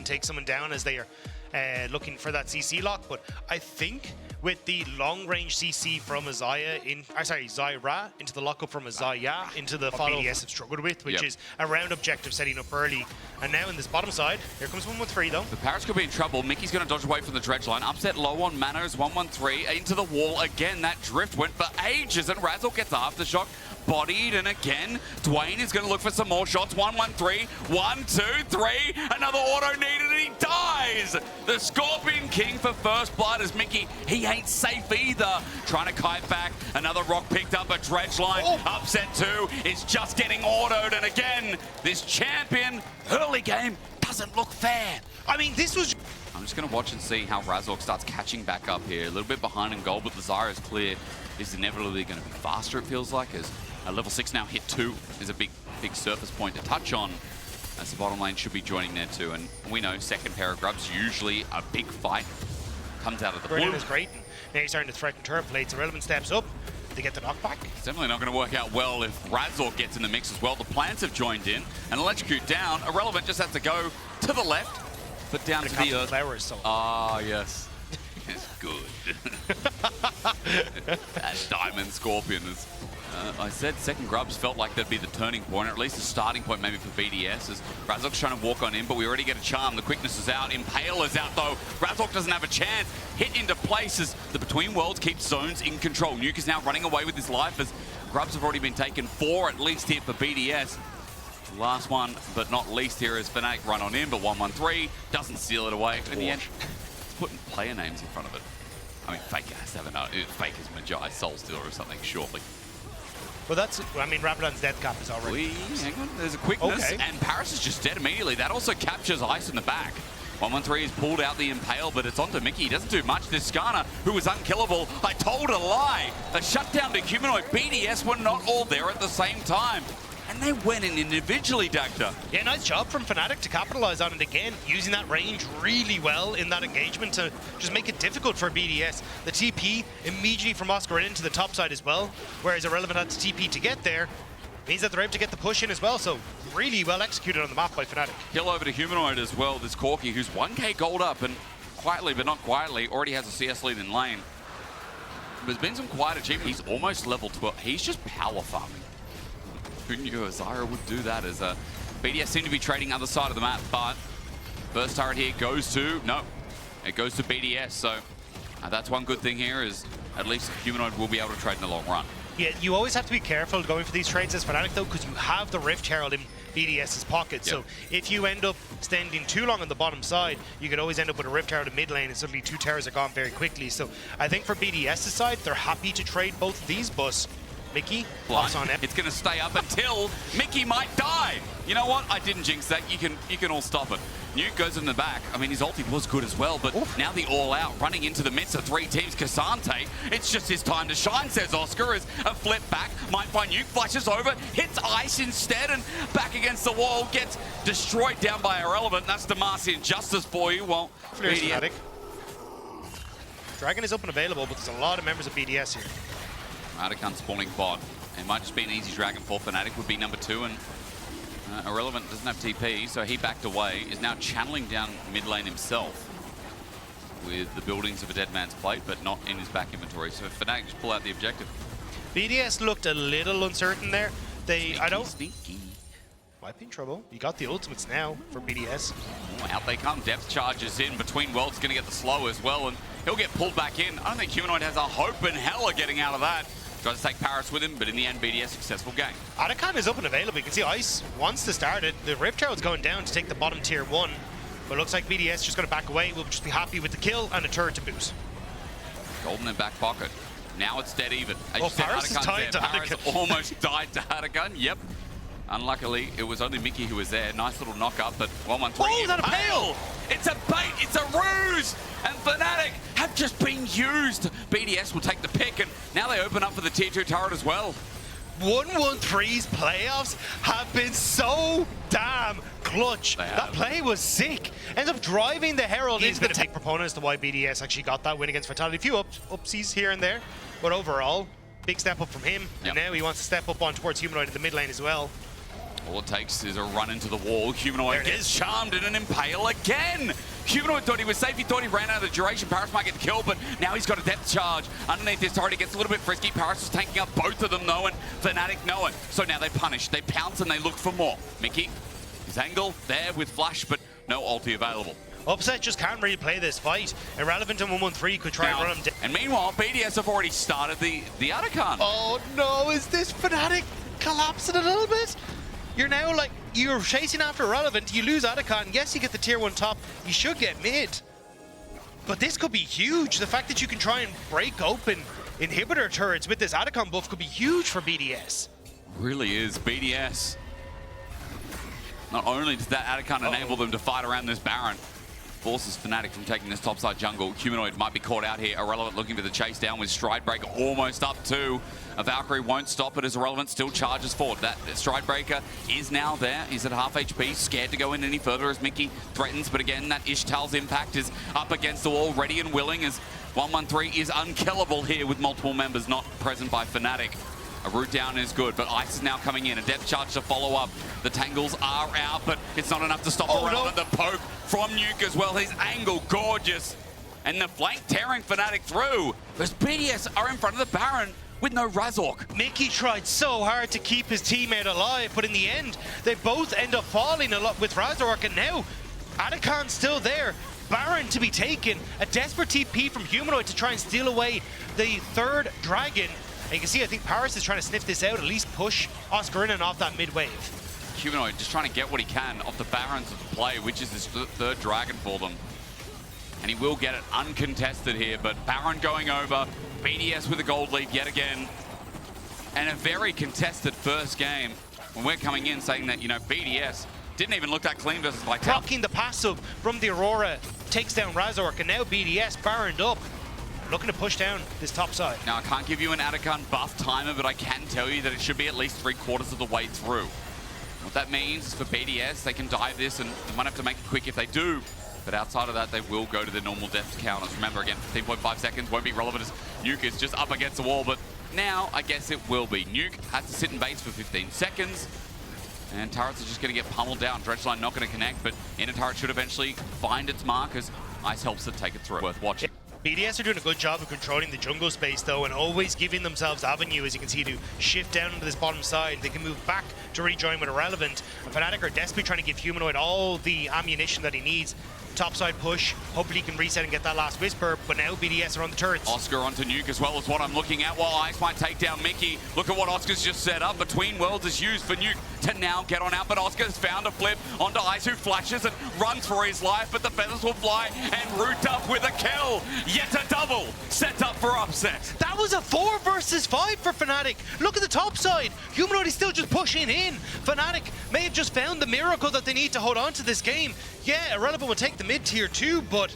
take someone down as they are looking for that CC lock. But I think with the long-range CC from Azaya Zyra into the lockup from Azaya into the follow BDS have struggled with, which is around objective setting up early. And now in this bottom side, here comes 113 though. The Parrots could be in trouble. Mickey's going to dodge away from the dredge line. Upset low on Manos, 113 into the wall. Again, that drift went for ages, and Razzle gets aftershock. Bodied, and again, Dwayne is going to look for some more shots. 113, 1, 2, 3, another auto needed, and he dies! The Scorpion King for first blood as Mickey, he ain't safe either. Trying to kite back, another rock picked up, a dredge line. Upset 2 is just getting autoed, and again, this champion, early game, doesn't look fair. I mean, this was... I'm just going to watch and see how Razork starts catching back up here. A little bit behind in goal, but the Zyra is clear. Is inevitably going to be faster, it feels like, as level 6 now hit 2 is a big surface point to touch on, as the bottom lane should be joining there too. And we know second pair of grubs, usually a big fight comes out of the blue. Is great. And now he's starting to threaten turret plates. Irrelevant steps up. They get the knockback. It's definitely not going to work out well if Razork gets in the mix as well. The plants have joined in and electrocute down. Irrelevant just has to go to the left, but down to the earth. Flowers, so. Ah, yes. It's good. That Diamond Scorpion is... I said second grubs felt like that'd be the turning point, or at least the starting point maybe for BDS, as Razork's trying to walk on in, but we already get a charm. The quickness is out. Impale is out though. Razork doesn't have a chance. Hit into places. The Between Worlds keeps zones in control. Nuke is now running away with his life as grubs have already been taken 4 at least here for BDS. Last one, but not least here is Fnatic run on in, but 113 doesn't seal it away. In the end, it's putting player names in front of it. I mean, Faker has to have a Fake is Magi, Soul Stealer or something, surely. Well, that's, I mean, Rabadon's death cap is already... Hang on, there's a quickness, and Paris is just dead immediately. That also captures Ice in the back. 113 has pulled out the Impale, but it's onto Mickey. He doesn't do much. This Skarner, who was unkillable, I told a lie. A shutdown to Humanoid. BDS were not all there at the same time. And they went in individually, Dagda. Yeah, nice job from Fnatic to capitalize on it again, using that range really well in that engagement to just make it difficult for BDS. The TP immediately from Oscar into the top side as well, whereas Irrelevant had to TP to get there. Means that they're able to get the push in as well, so really well executed on the map by Fnatic. Kill over to Humanoid as well, this Corki, who's 1k gold up, and quietly but not quietly, already has a CS lead in lane. There's been some quiet achievements. He's almost level 12. He's just power farming. Who knew Zyra would do that, as BDS seem to be trading other side of the map, but first turret here goes to, no, it goes to BDS, so that's one good thing here, is at least Humanoid will be able to trade in the long run. Yeah, you always have to be careful going for these trades as Fnatic though, because you have the Rift Herald in BDS's pocket. So if you end up standing too long on the bottom side, you could always end up with a Rift Herald in mid lane, and suddenly 2 towers are gone very quickly. So I think for BDS's side, they're happy to trade both of these, but Mickey blocks on it. It's going to stay up until Mickey might die. You know what? I didn't jinx that. You can all stop it. Nuke goes in the back. I mean, his ulti was good as well, but now the all-out running into the midst of 3 teams. Cassante, it's just his time to shine, says Oscar, as a flip back. Might find Nuke, flashes over, hits Ice instead, and back against the wall, gets destroyed down by Irrelevant. That's Demacian Justice for you. Well, Fnatic. Dragon is up and available, but there's a lot of members of BDS here. Raducan spawning bot. It might just be an easy Dragon for Fnatic, would be number 2, and Irrelevant doesn't have TP, so he backed away, is now channeling down mid lane himself with the buildings of a dead man's plate, but not in his back inventory. So Fnatic just pull out the objective. BDS looked a little uncertain there. Sneaky. Might be in trouble. You got the ultimates now for BDS. Oh, out they come. Depth charges in. Between Worlds going to get the slow as well, and he'll get pulled back in. I don't think Humanoid has a hope in hell of getting out of that. Tries to take Paris with him, but in the end, BDS successful game. Raducan is up and available. You can see Ice wants to start it. The Rift Herald's going down to take the bottom tier 1, but it looks like BDS just going to back away. We'll just be happy with the kill and a turret to boot. Golden in back pocket. Now it's dead even. Paris is tied to Paris Raducan. Almost died to Raducan. Yep. Unluckily, it was only Mickey who was there. Nice little knock up, but 113. Oh, is that a Pale? It's a bait. It's a ruse. And Fnatic have just been used. BDS will take the pick, and now they open up for the tier 2 turret as well. 113's playoffs have been so damn clutch. That play was sick. Ends up driving the Herald into the big proponent as to why BDS actually got that win against Fatality. A few upsies here and there, but overall, big step up from him. And now he wants to step up on towards Humanoid in the mid lane as well. All it takes is a run into the wall. Humanoid gets charmed in an impale again. Humanoid thought he was safe. He thought he ran out of the duration. Paris might get the kill, but now he's got a depth charge. Underneath this turret, he gets a little bit frisky. Paris is taking up both of them, though, and Fnatic know it. So now they punish. They pounce and they look for more. Mickey, his angle there with flash, but no ulti available. Upset just can't really play this fight. Irrelevant and 113 could try and run him down. And meanwhile, BDS have already started the Atacon. Oh no, is this Fnatic collapsing a little bit? You're now like, you're chasing after Irrelevant, you lose Atacon, yes you get the tier 1 top, you should get mid. But this could be huge. The fact that you can try and break open inhibitor turrets with this Atacon buff could be huge for BDS. Really is. BDS. Not only does that Atacon enable them to fight around this Baron, forces Fnatic from taking this topside jungle. Humanoid might be caught out here. Irrelevant looking for the chase down with Stridebreaker almost up to. A Valkyrie won't stop it as Irrelevant still charges forward. That Stridebreaker is now there. He's at half HP, scared to go in any further as Mickey threatens. But again, that Ishtal's impact is up against the wall, ready and willing as 113 is unkillable here with multiple members not present by Fnatic. A route down is good, but Ice is now coming in. A depth charge to follow up. The tangles are out, but it's not enough to stop Irrelevant. No. The poke from Nuke as well. His angle, gorgeous. And the flank tearing Fnatic through. As BDS are in front of the Baron with no Razork. Mickey tried so hard to keep his teammate alive, but in the end, they both end up falling a lot with Razork, and now Atacon's still there. Baron to be taken. A desperate TP from Humanoid to try and steal away the third dragon. And you can see, I think Paris is trying to sniff this out, at least push Oscarina off that mid wave. Humanoid just trying to get what he can off the Barons of the play, which is his third dragon for them. And he will get it uncontested here, but Baron going over, BDS with a gold lead yet again. And a very contested first game when we're coming in saying that, you know, BDS didn't even look that clean versus Vitality. Blocking the passive from the Aurora, takes down Razork, and now BDS Baroned up. Looking to push down this top side. Now, I can't give you an Atacon buff timer, but I can tell you that it should be at least 3/4 of the way through. What that means is for BDS, they can dive this, and they might have to make it quick if they do. But outside of that, they will go to their normal depth counters. Remember, again, 15.5 seconds won't be relevant as Nuke is just up against the wall, but now I guess it will be. Nuke has to sit in base for 15 seconds, and turrets are just going to get pummeled down. Dredgeline not going to connect, but inner turret should eventually find its mark as Ice helps it take it through. Worth watching. BDS are doing a good job of controlling the jungle space though, and always giving themselves avenue, as you can see, to shift down into this bottom side. They can move back to rejoin with Irrelevant. And Fnatic are desperately trying to give Humanoid all the ammunition that he needs. Topside push, hopefully he can reset and get that last Whisper, but now BDS are on the turrets. Oscar onto Nuke as well as what I'm looking at, while Ice might take down Mickey. Look at what Oscar's just set up. Between Worlds is used for Nuke to now get on out, but Oscar's found a flip onto Ice, who flashes and runs for his life, but the feathers will fly and root up with a kill. Yet a double set up for upset. That was a 4 versus 5 for Fnatic. Look at the top side. Humanoid is still just pushing in. Fnatic may have just found the miracle that they need to hold on to this game. Yeah, Irrelevant will take the mid tier 2, but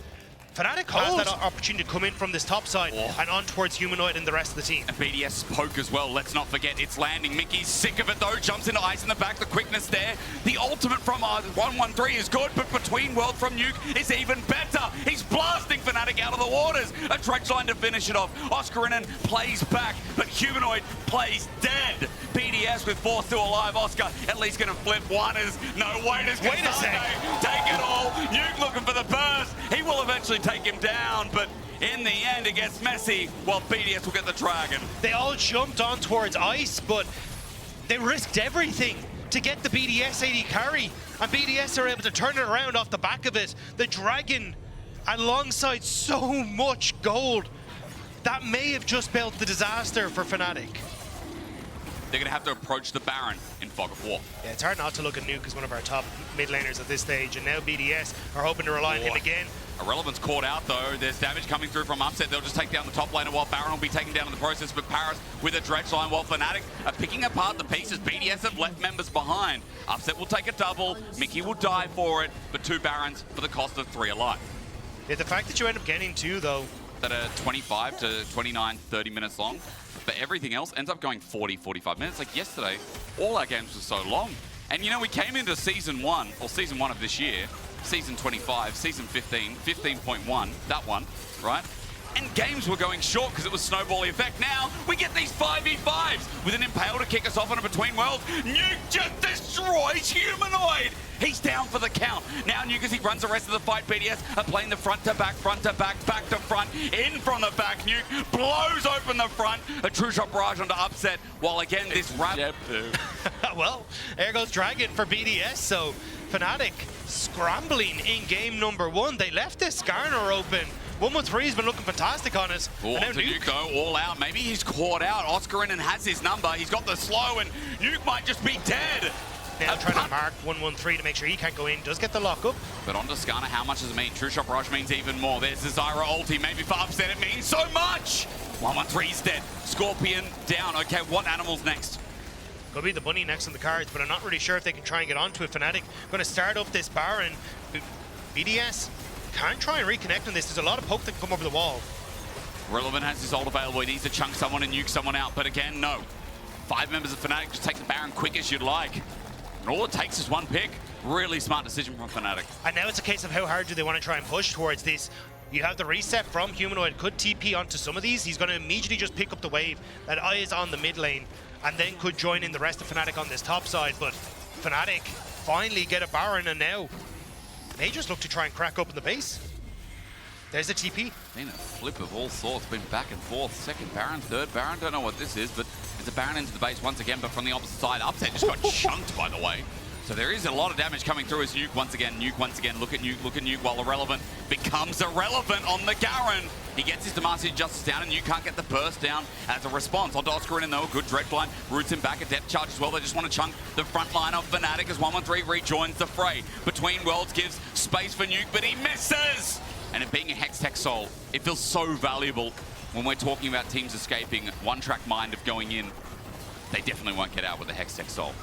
Fnatic has that opportunity to come in from this top side and on towards Humanoid and the rest of the team. And BDS poke as well, let's not forget it's landing. Mickey's sick of it though, jumps into Ice in the back, the quickness there. The ultimate from 113 is good, but Between World from Nuke is even better. He's blasting Fnatic out of the waters. A Dredgeline to finish it off. Oscarina plays back, but Humanoid plays dead. BDS with 4 still alive. Oscar at least gonna flip one as no, wait a sec. Take it all. Nuke looking for the burst. He will eventually take him down, but in the end it gets messy while BDS will get the dragon. They all jumped on towards Ice, but they risked everything to get the BDS AD carry, and BDS are able to turn it around off the back of it. The dragon alongside so much gold, that may have just spelled the disaster for Fnatic. They're going to have to approach the Baron in Fog of War. Yeah, it's hard not to look at Nuke as one of our top mid laners at this stage, and now BDS are hoping to rely on him again. Irrelevant's caught out though. There's damage coming through from Upset. They'll just take down the top laner while Baron will be taken down in the process. But Paris with a Dredgeline while Fnatic are picking apart the pieces. BDS have left members behind. Upset will take a double. Mickey will die for it, but 2 Barons for the cost of 3 alive. Yeah, the fact that you end up getting 2 though, that are 25 to 29, 30 minutes long. But everything else ends up going 40, 45 minutes. Like yesterday, all our games were so long. And you know, we came into season 1, or season 1 of this year, season 25, season 15, 15.1, that one, right? and games were going short because it was snowball effect. Now we get these 5v5s with an Impale to kick us off on a Between Worlds. Nuke just destroys Humanoid. He's down for the count. Now Nuke, as he runs the rest of the fight, BDS are playing the front to back, back to front, in from the back. Nuke blows open the front. A true shot barrage onto Upset, while again this wrap. Well, there goes Dragon for BDS, so Fnatic scrambling in game number 1. They left this Skarner open. 113's been looking fantastic on us. Oh, and now Nuke go all out. Maybe he's caught out. Oscarin has his number. He's got the slow, and Nuke might just be dead. Now trying to mark 113 to make sure he can't go in. Does get the lock up. But onto Skarner, how much does it mean? True shot barrage means even more. There's the Zyra ulti. Maybe for Upset it means so much. 113's dead. Scorpion down. Okay, what animal's next? Could be the bunny next on the cards, but I'm not really sure if they can try and get onto it. Fnatic going to start up this Baron. BDS can't try and reconnect on this. There's a lot of poke that can come over the wall. Relevant has his ult available. He needs to chunk someone and nuke someone out. But again, no. 5 members of Fnatic just take the Baron quick as you'd like. And all it takes is one pick. Really smart decision from Fnatic. And now it's a case of how hard do they want to try and push towards this. You have the reset from Humanoid. Could TP onto some of these. He's going to immediately just pick up the wave. That eye is on the mid lane. And then could join in the rest of Fnatic on this top side. But Fnatic finally get a Baron, and now they just look to try and crack open the base. There's a TP. Been a flip of all sorts, been back and forth. Second Baron, third Baron, don't know what this is, but it's a Baron into the base once again, but from the opposite side. Upset just got chunked, by the way. So there is a lot of damage coming through as Nuke once again, look at Nuke, while Irrelevant becomes irrelevant on the Garen. He gets his Demacia Justice down, and Nuke can't get the burst down as a response. On Oscarin, though, a good Dreadblind roots him back, a depth charge as well. They just want to chunk the front line of Fnatic as 113 rejoins the fray. Between Worlds gives space for Nuke, but he misses! And it being a Hextech Soul, it feels so valuable when we're talking about teams escaping one-track mind of going in. They definitely won't get out with the Hextech Soul.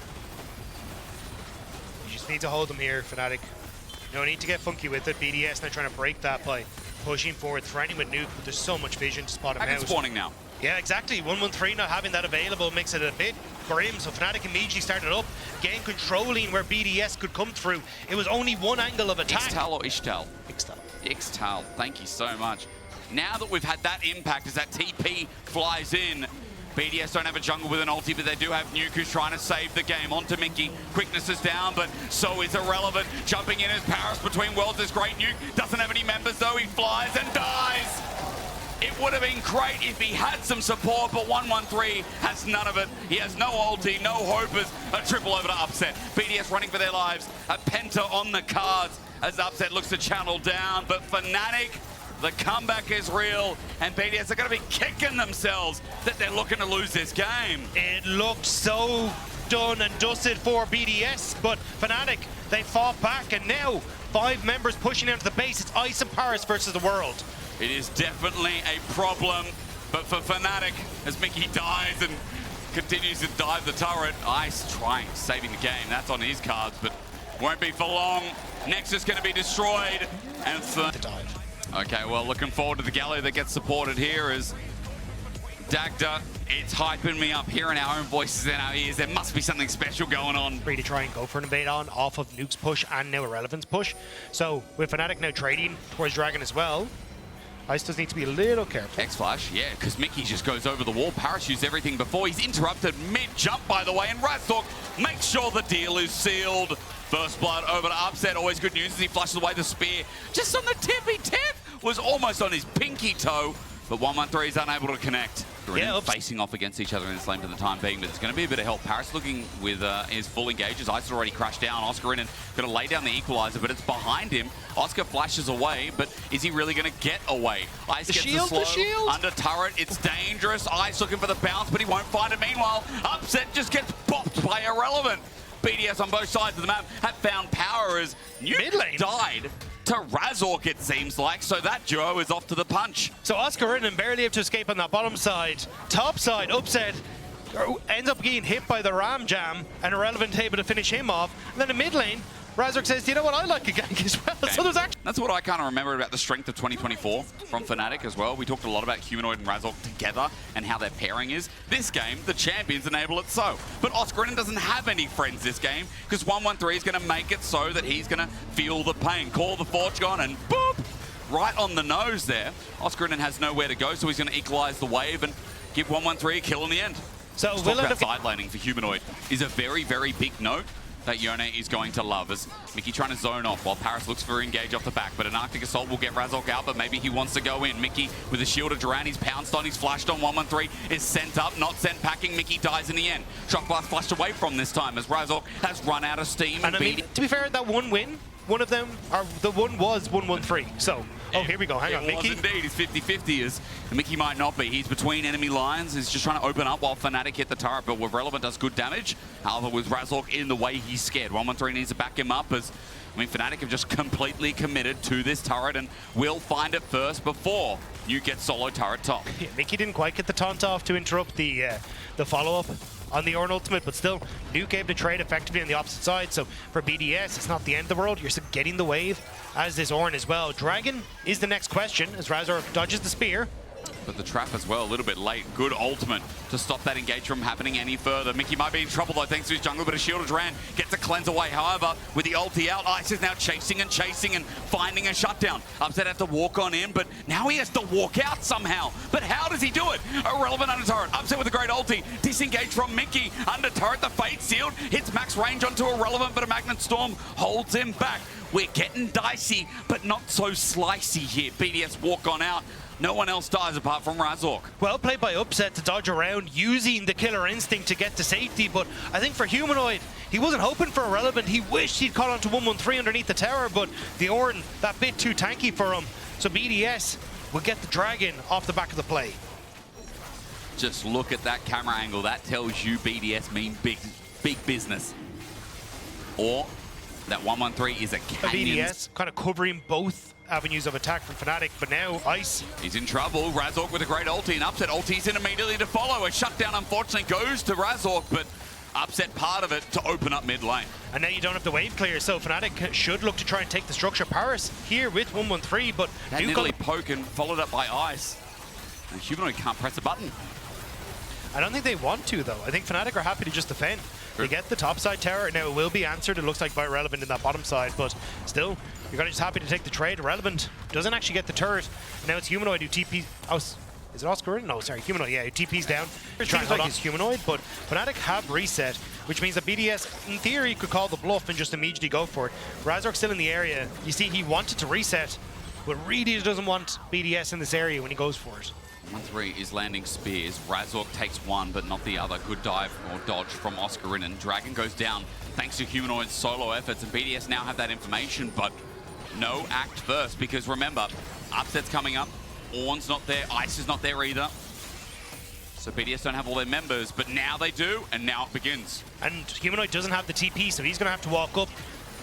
You just need to hold them here, Fnatic. No need to get funky with it. BDS now trying to break that by pushing forward, threatening with Nuke, but there's so much vision to spot him out. Spawning now. Yeah, exactly. 113 not having that available makes it a bit grim, so Fnatic immediately started up, again controlling where BDS could come through. It was only one angle of attack. Ixtal or Ishtal? Ixtal. Ixtal, thank you so much. Now that we've had that impact as that TP flies in, BDS don't have a jungle with an ulti, but they do have Nuke who's trying to save the game. Onto Mickey. Quickness is down, but so is Irrelevant. Jumping in as Paris Between Worlds is great. Nuke doesn't have any members, though. He flies and dies. It would have been great if he had some support, but 113 has none of it. He has no ulti, no hopers. A triple over to Upset. BDS running for their lives. A Penta on the cards as Upset looks to channel down, but Fnatic, the comeback is real, and BDS are going to be kicking themselves that they're looking to lose this game. It looked so done and dusted for BDS, but Fnatic, they fought back, and now 5 members pushing out of the base. It's Ice and Paris versus the world. It is definitely a problem, but for Fnatic, as Mickey dies and continues to dive the turret, Ice trying, saving the game. That's on his cards, but won't be for long. Nexus going to be destroyed, and The dive. Okay, well, looking forward to the galley that gets supported here as Dagda, it's hyping me up, hearing our own voices in our ears. There must be something special going on. Free to try and go for an invade on off of Nuke's push and now Irrelevant's push. So with Fnatic now trading towards Dragon as well, Ice does need to be a little careful. X-Flash, yeah, because Mickey just goes over the wall, parachutes everything before. He's interrupted mid-jump, by the way, and Razork makes sure the deal is sealed. First blood over to Upset, always good news as he flushes away the spear. Just on the tippy tip, was almost on his pinky toe, but 113 is unable to connect. Yeah, facing off against each other in this lane for the time being, but it's going to be a bit of help. Paris looking with his full engages. Ice has already crashed down. Oscar in and going to lay down the equalizer, but it's behind him. Oscar flashes away, but is he really going to get away? Ice gets the slow under turret. It's dangerous. Ice looking for the bounce, but he won't find it. Meanwhile, Upset just gets popped by Irrelevant. BDS on both sides of the map have found power as Nuke died to Razork, it seems like, so that duo is off to the punch. So Oscar in and barely able to escape on that bottom side. Top side, Upset ends up getting hit by the Ram Jam, and Irrelevant able to finish him off. And then in mid lane, Razork says, you know what, I like a gank as well. So there's actually... That's what I kind of remember about the strength of 2024 from Fnatic as well. We talked a lot about Humanoid and Razork together and how their pairing is. This game, the champions enable it so. But Oscarin doesn't have any friends this game because 113 is going to make it so that he's going to feel the pain. Call the Forge on and boop! right on the nose there. Oscarinen has nowhere to go, so he's going to equalize the wave and give 113 a kill in the end. So Let's talk about side laning for Humanoid is a very, very big note that Yone is going to love, as Mickey trying to zone off while Paris looks for engage off the back, but an Arctic Assault will get Razork out, but maybe he wants to go in. Mickey with a shield of Duran, he's pounced on, he's flashed on, 113 is sent up, not sent packing, Mickey dies in the end. Shock Blast flashed away from this time as Razork has run out of steam. And I mean, to be fair, that one win, one of them, or the one was 113. So, oh, here we go. Hang on, Mickey. Indeed, he's 50-50 as Mickey might not be. He's between enemy lines. He's just trying to open up while Fnatic hit the turret, but with Relevant does good damage. However, with Razork in the way, he's scared. 113 needs to back him up as, I mean, Fnatic have just completely committed to this turret and will find it first before you get solo turret top. Yeah, Mickey didn't quite get the taunt off to interrupt the follow-up on the Ornn ultimate, but still, Nuke able to trade effectively on the opposite side. So for BDS, it's not the end of the world. You're still getting the wave, as is Ornn as well. Dragon is the next question as Razork dodges the spear. But the trap as well, a little bit late. Good ultimate to stop that engage from happening any further. Mickey might be in trouble though thanks to his jungle, but a shield of Duran gets a cleanse away. However, with the ulti out, Ice is now chasing and finding a shutdown. Upset have to walk on in, but now he has to walk out somehow. But how does he do it? Irrelevant under turret. Upset with a great ulti. Disengage from Mickey. Under turret, the Fate Sealed hits max range onto Irrelevant, but a Magnet Storm holds him back. We're getting dicey, but not so slicey here. BDS walk on out. No one else dies apart from Razork. Well played by Upset to dodge around, using the killer instinct to get to safety, but I think for Humanoid, he wasn't hoping for Irrelevant. He wished he'd caught onto 113 underneath the tower, but the Ornn, that bit too tanky for him. So BDS will get the Dragon off the back of the play. Just look at that camera angle. That tells you BDS mean big business. Or that 113 is a canyon. BDS kind of covering both avenues of attack from Fnatic, but now Ice. He's in trouble. Razork with a great ulti, and Upset ultis in immediately to follow. A shutdown, unfortunately, goes to Razork, but Upset part of it to open up mid lane. And now you don't have the wave clear, so Fnatic should look to try and take the structure. Paris here with 113, but that nearly poke and followed up by Ice. And Humanoid can't press a button. I don't think they want to, though. I think Fnatic are happy to just defend. They get the top side tower. Now it will be answered, it looks like, by Relevant in that bottom side, but still, you're going to just happy to take the trade. Relevant doesn't actually get the turret. Now it's Humanoid who TPs. Oh, is it Oscar? No, sorry, Humanoid, yeah, who TPs down. Trying like he's Humanoid, but Fnatic have reset, which means that BDS, in theory, could call the bluff and just immediately go for it. Razork's still in the area. You see, he wanted to reset, but really doesn't want BDS in this area when he goes for it. 1-3 is landing spears. Razork takes one, but not the other. Good dive or dodge from Oscarinen. Dragon goes down thanks to Humanoid's solo efforts, and BDS now have that information, but no act first, because remember, Upset's coming up. Ornn's not there. Ice is not there either. So BDS don't have all their members, but now they do, and now it begins. And Humanoid doesn't have the TP, so he's going to have to walk up.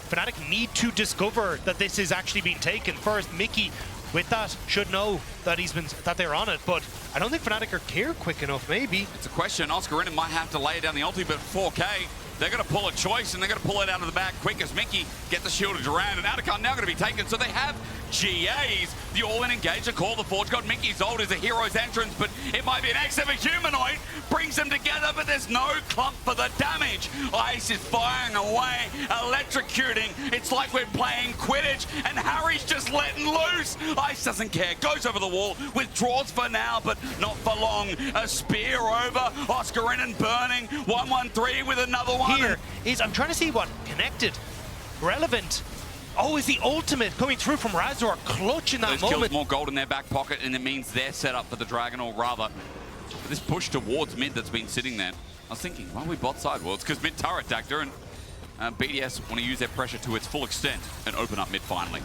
Fnatic need to discover that this is actually being taken first. Mickey, with that, should know that that they're on it, but I don't think Fnatic are clear quick enough, maybe. It's a question. Oscarinen might have to lay down the ulti, but 4K, they're going to pull a choice, and they're going to pull it out of the bag quick as Mickey gets the shield of Duran, and Atacon now going to be taken, so they have GAs. The all-in engager call the Forge God. Mickey's ult is a hero's entrance, but it might be an X of a Humanoid. Brings them together, but there's no clump for the damage. Ice is firing away, electrocuting. It's like we're playing Quidditch, and Harry's just letting loose. Ice doesn't care, goes over the wall, withdraws for now, but not for long. A spear over, Oscarinen burning, 113 with another one. Here is, I'm trying to see what connected. Relevant. Oh, is the ultimate coming through from Razork, clutch in that Those moment. Kills more gold in their back pocket, and it means they're set up for the Dragon, or rather, this push towards mid that's been sitting there. I was thinking, why are we bot side? Well, it's because mid turret Dactor, and BDS want to use their pressure to its full extent and open up mid finally.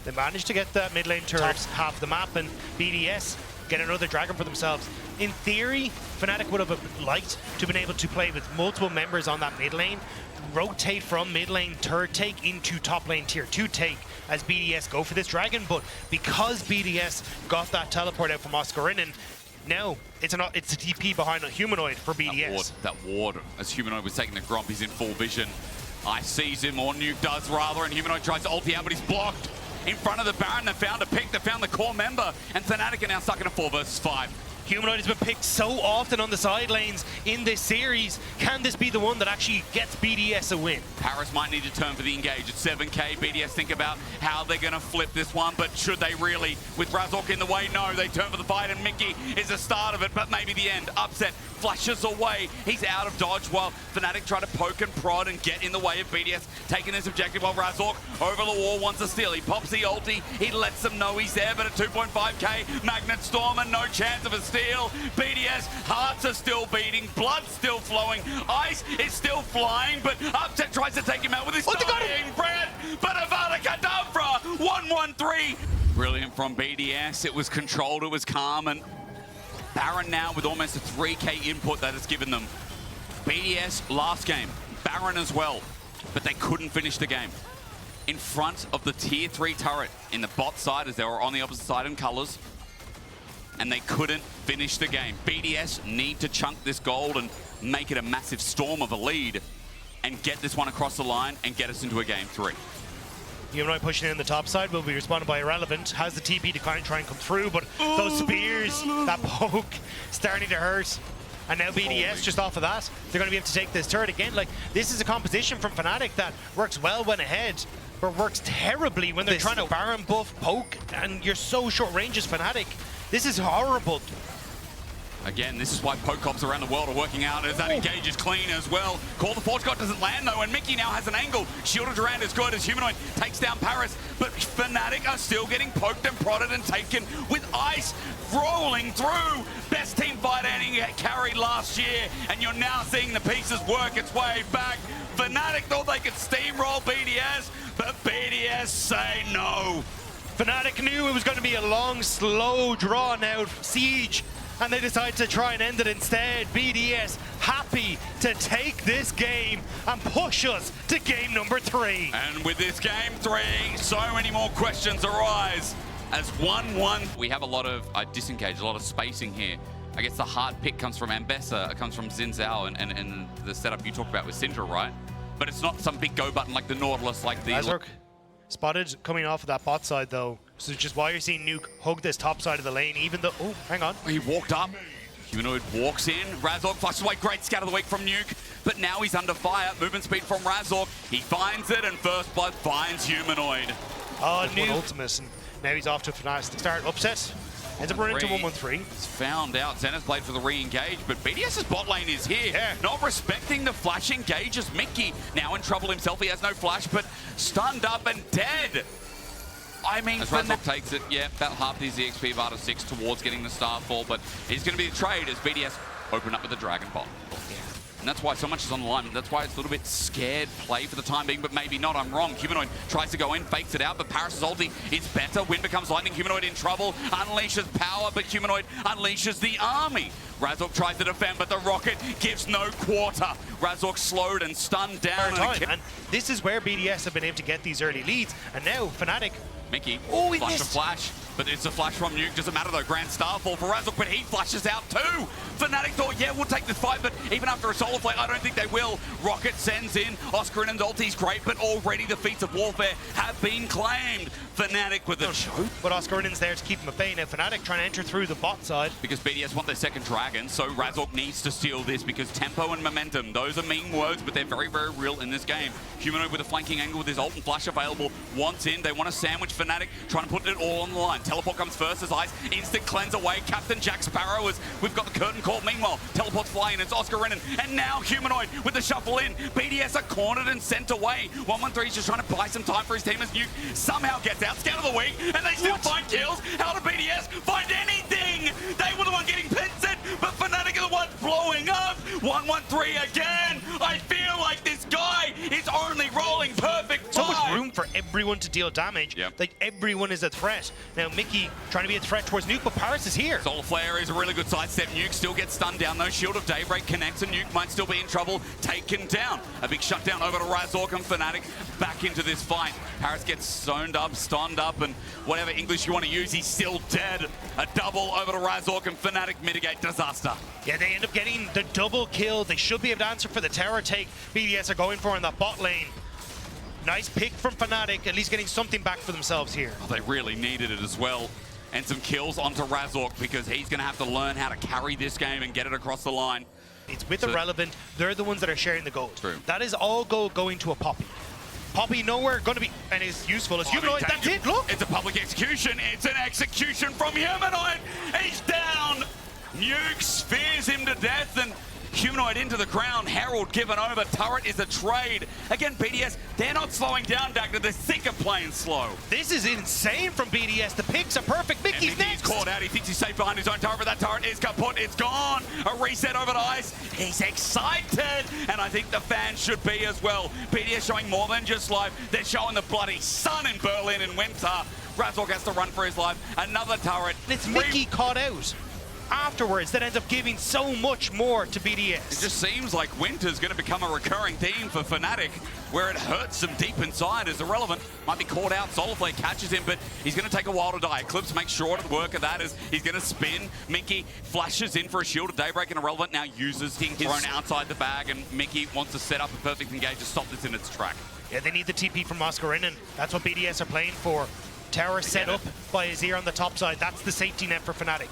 They managed to get that mid lane turret half the map, and BDS get another Dragon for themselves. In theory, Fnatic would have liked to have been able to play with multiple members on that mid lane, rotate from mid lane turret take into top lane tier 2 take as BDS go for this Dragon, but because BDS got that teleport out from Oscarinen, now it's a TP behind a Humanoid for BDS. That ward, as Humanoid was taking the Gromp, he's in full vision. Ice sees him, or Nuke does rather, and Humanoid tries to ulti out, but he's blocked. In front of the Baron, they found a pick, they found the core member, and Fnatic are now stuck in a 4 versus 5. Humanoid has been picked so often on the side lanes in this series. Can this be the one that actually gets BDS a win? Paris might need to turn for the engage at 7k. BDS think about how they're going to flip this one, but should they really? With Razork in the way, no. They turn for the fight, and Mickey is the start of it, but maybe the end. Upset, flashes away. He's out of dodge while Fnatic try to poke and prod and get in the way of BDS, taking his objective while Razork over the wall wants a steal. He pops the ulti, he lets them know he's there, but at 2.5k, Magnet Storm and no chance of a steal. BDS, hearts are still beating, blood's still flowing, ice is still flying, but Upset tries to take him out with his dying breath, but Avada Kedavra, 1-1-3. Brilliant from BDS, it was controlled, it was calm, and Baron now with almost a 3k input that has given them. BDS last game, Baron as well, but they couldn't finish the game. In front of the tier 3 turret in the bot side as they were on the opposite side in colors, and they couldn't finish the game. BDS need to chunk this gold and make it a massive storm of a lead and get this one across the line and get us into a game 3. Humanoid pushing in the top side will be responded by Irrelevant. Has the TP to try and come through, but those spears, that poke, starting to hurt. And now BDS just off of that, they're going to be able to take this turret again. Like, this is a composition from Fnatic that works well when ahead, but works terribly when they're trying to Baron buff, poke, and you're so short range as Fnatic. This is horrible. Again, this is why poke cops around the world are working out as that engage is clean as well. Call the Forge God doesn't land though, and Mickey now has an angle. Shielded around is good as Humanoid takes down Paris, but Fnatic are still getting poked and prodded and taken with ice rolling through. Best team fight ending carried last year, and you're now seeing the pieces work its way back. Fnatic thought they could steamroll BDS, but BDS say no. Fnatic knew it was going to be a long, slow, drawn-out siege, and they decided to try and end it instead. BDS happy to take this game and push us to game number 3. And with this game 3, so many more questions arise as 1-1. We have a lot of disengage, a lot of spacing here. I guess the hard pick comes from Ambessa, it comes from Xin Zhao, and the setup you talked about with Syndra, right? But it's not some big go button like the Nautilus, like the... Razork spotted coming off of that bot side though, so just why you're seeing Nuke hug this top side of the lane, even though, oh, hang on. He walked up, Humanoid walks in, Razork flashes away, great scatter of the week from Nuke, but now he's under fire, movement speed from Razork, he finds it, and First Blood finds Humanoid. Oh, Nuke. Ultimus, and now he's off to Fnatic start, Upset. Ends up running into 1-1-3. He's found out. Zenith's played for the re-engage, but BDS's bot lane is here. Yeah. Not respecting the flash engages. Mickey now in trouble himself. He has no flash, but stunned up and dead. I mean, as Razork takes it, yeah, about half the EXP of Arta 6 towards getting the Starfall, but he's going to be the trade as BDS open up with the Dragon Ball. Yeah. And that's why so much is on the line. That's why it's a little bit scared play for the time being, but maybe not. I'm wrong. Humanoid tries to go in, fakes it out, but Paris' ulti is better. Wind becomes lightning. Humanoid in trouble. Unleashes power, but Humanoid unleashes the army. Razork tries to defend, but the rocket gives no quarter. Razork slowed and stunned down. And this is where BDS have been able to get these early leads. And now Fnatic. Mickey, he flash missed. to flash, but it's a flash from Nuke. Doesn't matter though, Grand Starfall for Razork, but he flashes out too. Fnatic thought, yeah, we'll take this fight, but even after a Solar Flare, I don't think they will. Rocket sends in, Oscarinen's ulti's great, but already the feats of warfare have been claimed. Fnatic with the choke. But Oscarinen's there to keep him at bay. Now Fnatic trying to enter through the bot side. Because BDS want their second dragon, so Razork needs to steal this because tempo and momentum, those are mean words, but they're very, very real in this game. Humanoid with a flanking angle with his ult and flash available, wants in, they want to sandwich Fnatic, trying to put it all on the line. Teleport comes first as Ice, instant cleanse away, Captain Jack Sparrow as we've got the curtain call. Meanwhile, teleport's flying, it's Oscarinen, and now Humanoid with the shuffle in. BDS are cornered and sent away. 1-1-3 is just trying to buy some time for his team as Nuke somehow gets out, scout of the week, and they still find kills. How did BDS find anything? They were the one getting pincered, but Fnatic are the ones blowing up. 1-1-3 again. I feel like this guy is only rolling perfect. So much room for everyone to deal damage. Yep. Like everyone is a threat. Now Mickey trying to be a threat towards Nuke, but Paris is here. Solar Flare is a really good sidestep. Nuke still gets stunned down though. Shield of Daybreak connects and Nuke might still be in trouble. Taken down. A big shutdown over to Razork and Fnatic back into this fight. Paris gets zoned up, stunned up, and whatever English you want to use, he's still dead. A double over to Razork and Fnatic mitigate disaster. Yeah, they end up getting the double kill. They should be able to answer for the tower take BDS are going for in that bot lane. Nice pick from Fnatic, at least getting something back for themselves here. Oh, they really needed it as well. and some kills onto Razork because he's going to have to learn how to carry this game and get it across the line. It's with Irrelevant. They're the ones that are sharing the gold. True. That is all gold going to a Poppy. Poppy nowhere going to be, and is useful as Humanoid. That's it, look! It's a public execution. It's an execution from Humanoid. He's down. Nuke spears him to death, and Humanoid into the ground. Herald given over. Turret is a trade. Again, BDS, they're not slowing down, Dagda. They're sick of playing slow. This is insane from BDS. The picks are perfect. Mickey's next. He's caught out. He thinks he's safe behind his own turret, but that turret is kaput. It's gone. A reset over to Ice. He's excited, and I think the fans should be as well. BDS showing more than just life. They're showing the bloody sun in Berlin in winter. Razork has to run for his life. Another turret. It's Mickey caught out afterwards that ends up giving so much more to BDS. It just seems like winter's going to become a recurring theme for Fnatic, where it hurts them deep inside as Irrelevant. Might be caught out, SolarFlare catches him, but he's going to take a while to die. Eclipse makes short work of that as he's going to spin. Mickey flashes in for a shield of Daybreak, and Irrelevant now uses his thrown outside the bag, and Mickey wants to set up a perfect engage to stop this in its track. Yeah, they need the TP from Oscarinen. That's what BDS are playing for. Tower set up by Azir on the top side. That's the safety net for Fnatic.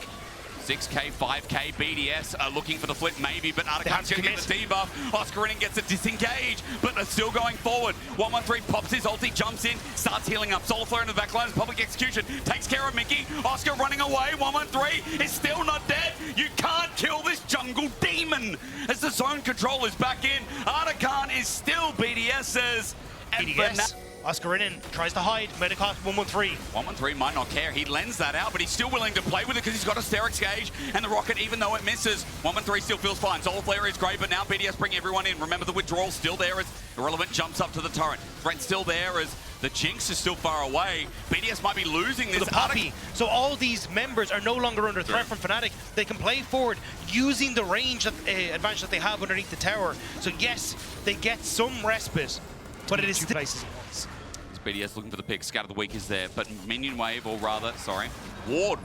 6k, 5k, BDS are looking for the flip maybe, but Artican's going to get the debuff. Oscarinen gets a disengage, but they're still going forward. 113 pops his ulti, jumps in, starts healing up. SolarFlare in the backline is public execution, takes care of Mickey. Oscar running away, 113 is still not dead. You can't kill this jungle demon as the zone control is back in. Artican is still BDS's. And BDS. Oscarinen tries to hide. Medicost 113. 113 might not care. He lends that out, but he's still willing to play with it because he's got a Sterix gauge and the rocket, even though it misses. 113 still feels fine. SolarFlare is great, but now BDS bring everyone in. Remember, the withdrawal still there as Irrelevant jumps up to the turret. Threat's still there as the Jinx is still far away. BDS might be losing this. The Poppy. So all these members are no longer under threat from Fnatic. They can play forward using the range advantage that they have underneath the tower. So yes, they get some respite, but it is still places at once. BDS looking for the pick. Scout of the Week is there, but Minion Wave, or rather, Ward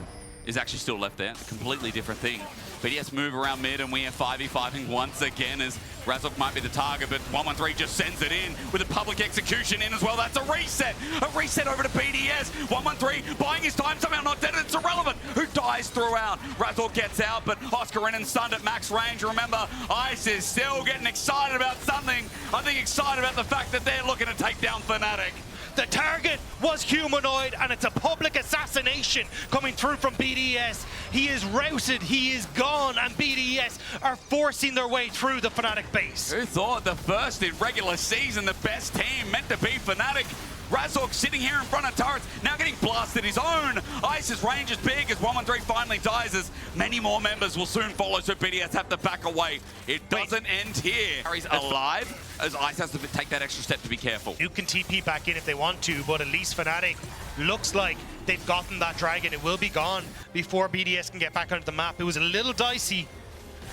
is actually still left there. A completely different thing. BDS move around mid, and we are 5v5ing once again as Razork might be the target, but 113 just sends it in with a public execution in as well. That's a reset. A reset over to BDS. 113 buying his time, somehow not dead. It's Irrelevant who dies throughout. Razork gets out, but Oscarinen stunned at max range. Remember, Ice is still getting excited about something. I think excited about the fact that they're looking to take down Fnatic. The target was Humanoid, and it's a public assassination coming through from BDS. He is routed, he is gone, and BDS are forcing their way through the Fnatic base. Who thought the first in regular season, the best team meant to be Fnatic? Razork sitting here in front of turrets, now getting blasted his own. Ice's range is big as 113 finally dies, as many more members will soon follow, so BDS have to back away. It doesn't end here. He's alive, as Ice has to take that extra step to be careful. You can TP back in if they want to, but at least Fnatic looks like they've gotten that dragon. It will be gone before BDS can get back onto the map. It was a little dicey,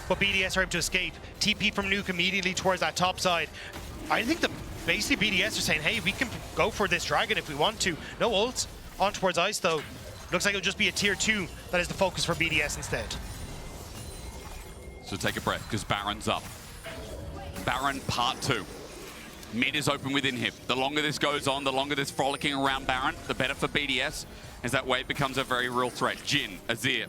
but BDS are able to escape. TP from Nuke immediately towards that top side. I think basically BDS are saying, hey, we can go for this dragon if we want to. No ults. On towards Ice, though. Looks like it'll just be a tier 2 that is the focus for BDS instead. So take a breath, because Baron's up. Baron part 2. Mid is open within him. The longer this goes on, the longer this frolicking around Baron, the better for BDS, as that wave becomes a very real threat. Jhin, Azir.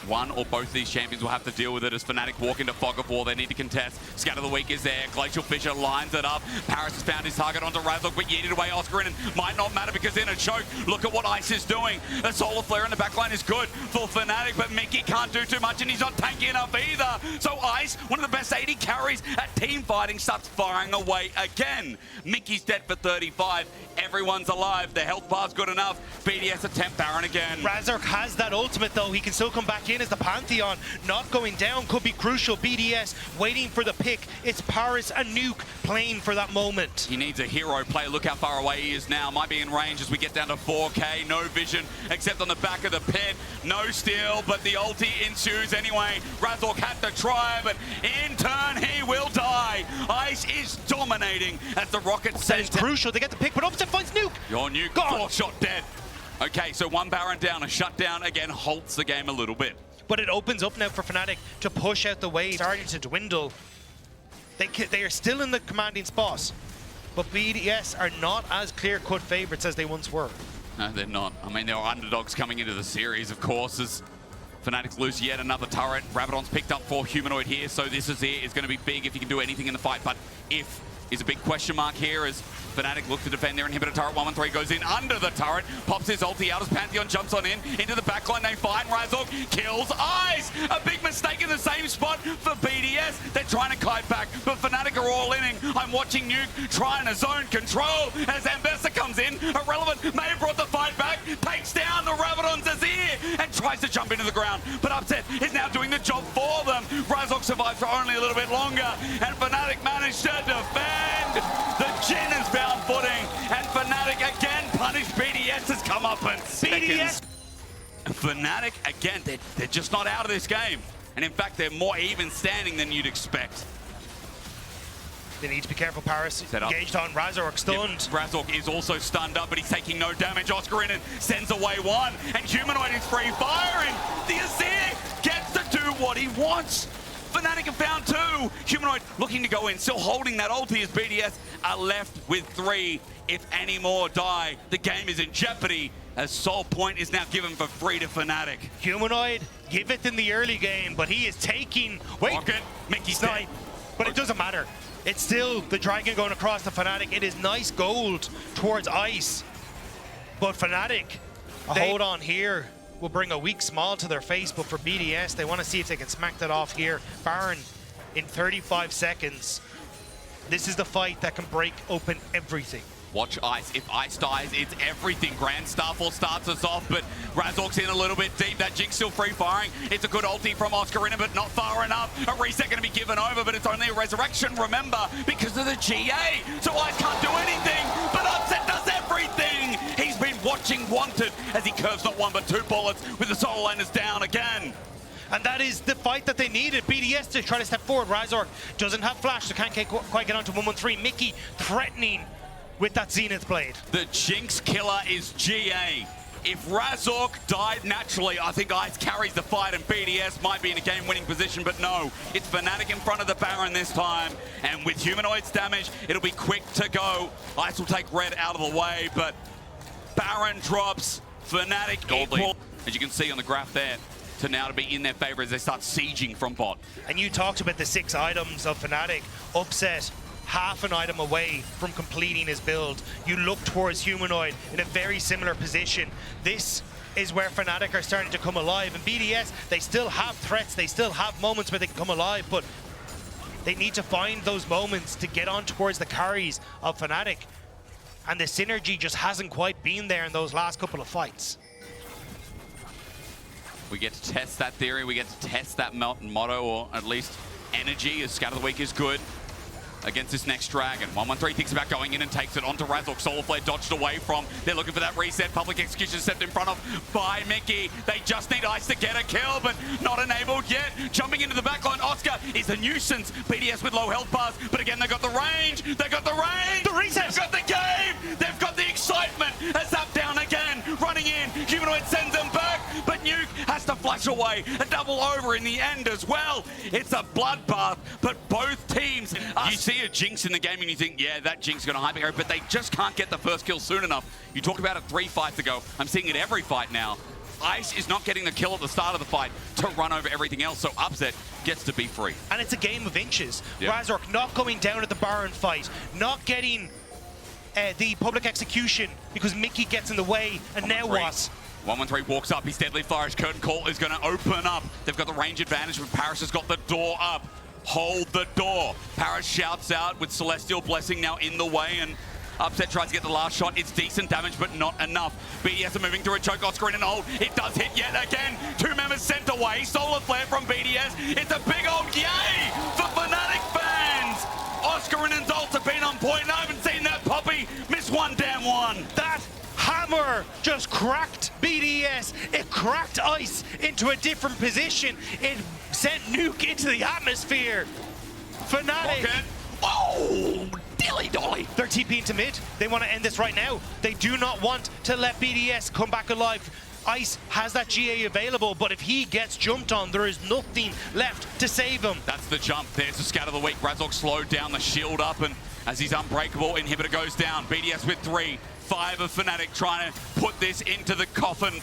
One or both of these champions will have to deal with it as Fnatic walk into Fog of War. They need to contest. Scout of the Week is there. Glacial Fissure lines it up. Paris has found his target onto Razork, but yeeted away Oscarinen. Might not matter because in a choke. Look at what Ice is doing. The SolarFlare in the backline is good for Fnatic, but Mickey can't do too much, and he's not tanky enough either. So Ice, one of the best 80 carries at team fighting, starts firing away again. Mickey's dead for 35. Everyone's alive. The health bar's good enough. BDS attempt Baron again. Razork has that ultimate, though. He can still come back in as the Pantheon. Not going down could be crucial. BDS waiting for the pick. It's Paris and Nuke playing for that moment. He needs a hero play. Look how far away he is now. Might be in range as we get down to 4K. No vision except on the back of the pit. No steal, but the ulti ensues anyway. Razork had to try, but in turn he will die. Ice is dominating as the rocket That is crucial. They get the pick, but Upset finds Nuke. Your Nuke, gone. 4-shot dead. Okay, so one Baron down, a shutdown again halts the game a little bit. But it opens up now for Fnatic to push out the wave. Starting to dwindle. They are still in the commanding spot, but BDS are not as clear-cut favorites as they once were. No, they're not. I mean, there are underdogs coming into the series, of course, as Fnatic lose yet another turret. Rabadon's picked up for Humanoid here, so this is going to be big if he can do anything in the fight. But if is a big question mark here as Fnatic look to defend their inhibitor turret. 113 goes in under the turret, pops his ulti out as Pantheon jumps on into the backline. They find Razork, kills Ice. A big mistake in the same spot for BDS. They're trying to kite back, but Fnatic are all inning. I'm watching Nuke trying to zone control as Ambessa comes in. Irrelevant may have brought the fight back, takes down the Rabadon's Azir and tries to jump into the ground. But Upset is now doing the job for them. Razork survives for only a little bit longer, and Fnatic managed to defend. The Jhin has found footing, and Fnatic again punished BDS's comeuppance. BDS! Fnatic, again, they're just not out of this game. And in fact, they're more even standing than you'd expect. They need to be careful. Paris engaged on Razork, stunned. Yep. Razork is also stunned up, but he's taking no damage. Oscarinin sends away one, and Humanoid is free firing. The Azir gets to do what he wants. Fnatic have found two. Humanoid looking to go in, still holding that ulti as BDS are left with three. If any more die, the game is in jeopardy as Soul Point is now given for free to Fnatic. Humanoid, give it in the early game, but he is taking... Wait, Rocket, Mickey's dead. But it doesn't matter. It's still the Dragon going across the Fnatic. It is nice gold towards Ice. But Fnatic, hold on here, will bring a weak smile to their face, but for BDS, they want to see if they can smack that off here. Baron in 35 seconds. This is the fight that can break open everything. Watch Ice. If Ice dies, it's everything. Grand Starfall starts us off, but Razork's in a little bit deep. That Jinx still free firing. It's a good ulti from Oscarina, but not far enough. A reset going to be given over, but it's only a resurrection, remember, because of the GA. So Ice can't do anything, but Upset does everything. He's been watching Wanted as he curves not one but two bullets with the Soul Landers down again. And that is the fight that they needed. BDS to try to step forward. Razork doesn't have flash, so can't quite get onto 113. Mickey threatening with that Zenith Blade. The Jinx killer is GA. If Razork died naturally, I think Ice carries the fight and BDS might be in a game-winning position, but no. It's Fnatic in front of the Baron this time, and with Humanoid's damage, it'll be quick to go. Ice will take Red out of the way, but Baron drops. Fnatic equal, as you can see on the graph there, to now to be in their favor as they start sieging from bot. And you talked about the 6 items of Fnatic. Upset half an item away from completing his build. You look towards Humanoid in a very similar position. This is where Fnatic are starting to come alive. And BDS, they still have threats, they still have moments where they can come alive, but they need to find those moments to get on towards the carries of Fnatic. And the synergy just hasn't quite been there in those last couple of fights. We get to test that theory, we get to test that motto, or at least energy, as Scout of the Week is good against this next Dragon. 113 thinks about going in and takes it onto Razork. Solar Flare dodged away from. They're looking for that reset. Public Execution stepped in front of by Mickey. They just need Ice to get a kill, but not enabled yet. Jumping into the backline, Oscar is a nuisance. BDS with low health bars, but again, they got the range. They got the range. The reset. They've got the game. They've got the excitement. As up down again, running in. Humanoid sends them back, but Nuke has to flash away. A double over in the end as well. It's a bloodbath, but both teams are... You see a Jinx in the game and you think, yeah, that Jinx is going to hyper, but they just can't get the first kill soon enough. You talked about it 3 fights ago. I'm seeing it every fight now. Ice is not getting the kill at the start of the fight to run over everything else, so Upset gets to be free. And it's a game of inches. Yep. Razork not going down at the Baron fight, not getting the public execution because Mickey gets in the way, and now what? 113 walks up, he's deadly fire. Curtain Call is going to open up. They've got the range advantage, but Paris has got the door up. Hold the door. Paris shouts out with Celestial Blessing now in the way, and Upset tries to get the last shot. It's decent damage, but not enough. BDS are moving through a choke. Oscar in and hold. It does hit yet again. 2 members sent away. Solar Flare from BDS. It's a big old yay for Fnatic fans. Oscar and Zolt have been on point, and I haven't seen that Poppy miss one damn one. That hammer just cracked BDS. It cracked Ice into a different position. It sent Nuke into the atmosphere. Fnatic. Rocket. Oh, dilly-dolly. They're TP into mid. They want to end this right now. They do not want to let BDS come back alive. Ice has that GA available, but if he gets jumped on, there is nothing left to save him. That's the jump. There's the Scout of the Week. Razork slowed down the shield up, and as he's unbreakable, inhibitor goes down. BDS with 3. 5 of Fnatic trying to put this into the coffin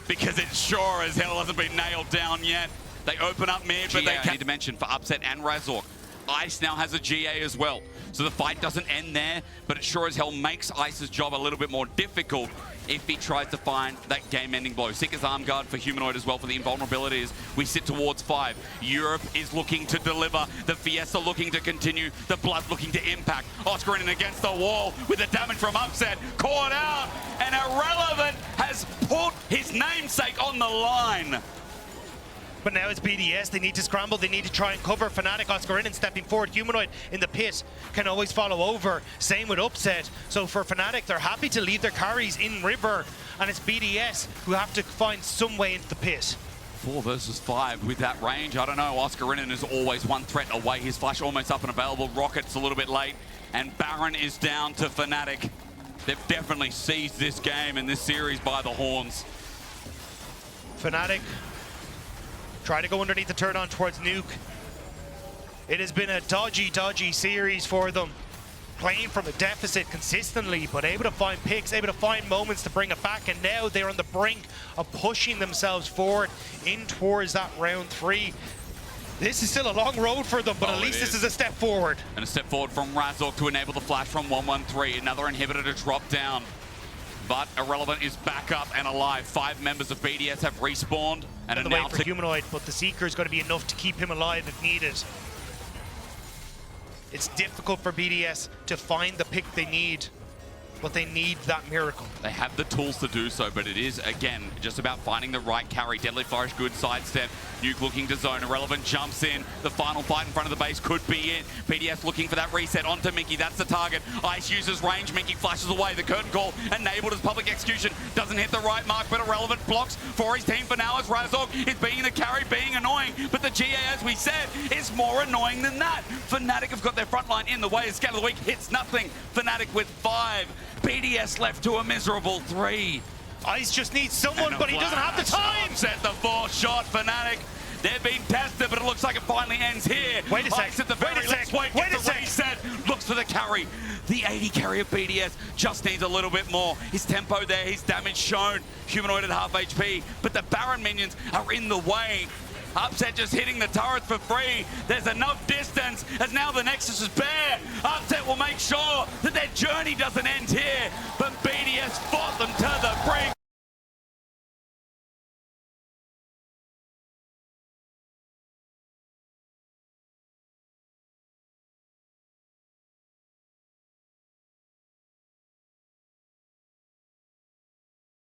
because it sure as hell hasn't been nailed down yet. They open up mid, but they need to mention for Upset and Razork. Ice now has a GA as well. So the fight doesn't end there, but it sure as hell makes Ice's job a little bit more difficult if he tries to find that game-ending blow. Sika's arm guard for Humanoid as well for the invulnerabilities. We sit towards 5. Europe is looking to deliver. The Fiesta looking to continue. The Blood looking to impact. Oscar in against the wall with the damage from Upset. Caught out, and Irrelevant has put his namesake on the line. But now it's BDS, they need to scramble, they need to try and cover. Fnatic, Oscar in and stepping forward. Humanoid in the pit can always follow over. Same with Upset. So for Fnatic, they're happy to leave their carries in river, and it's BDS who have to find some way into the pit. 4 versus 5 with that range. I don't know, Oscar Rinnan is always one threat away. His flash almost up and available. Rocket's a little bit late, and Baron is down to Fnatic. They've definitely seized this game and this series by the horns. Fnatic try to go underneath the turn on towards Nuke. It has been a dodgy series for them. Playing from a deficit consistently, but able to find picks, able to find moments to bring it back, and now they're on the brink of pushing themselves forward in towards that round 3. This is still a long road for them, but at least this is a step forward. And a step forward from Razork to enable the flash from 113. Another inhibitor to drop down. But Irrelevant is back up and alive. 5 members of BDS have respawned and on the way for Humanoid, but the Seeker is going to be enough to keep him alive if needed. It's difficult for BDS to find the pick they need, but they need that miracle. They have the tools to do so, but it is, again, just about finding the right carry. Deadly Flourish, good sidestep. Nuke looking to zone. Irrelevant jumps in. The final fight in front of the base could be it. BDS looking for that reset onto Minky. That's the target. Ice uses range. Minky flashes away. The curtain call enabled as public execution. Doesn't hit the right mark, but Irrelevant blocks for his team for now as Razork is being the carry, being annoying. But the GA, as we said, is more annoying than that. Fnatic have got their front line in the way. Scout of the week hits nothing. Fnatic with 5. BDS left to a miserable 3. Ice just needs someone, but he doesn't have the time. Set the 4th shot, Fnatic. They've been tested, but it looks like it finally ends here. Wait a sec. Ice at the very least. Wait a sec. Reset. Looks for the carry. The 80 carry of BDS just needs a little bit more. His tempo there, his damage shown. Humanoid at half HP, but the Baron minions are in the way. Upset just hitting the turrets for free. There's enough distance as now the Nexus is bare. Upset will make sure that their journey doesn't end here, but BDS fought them to the brink.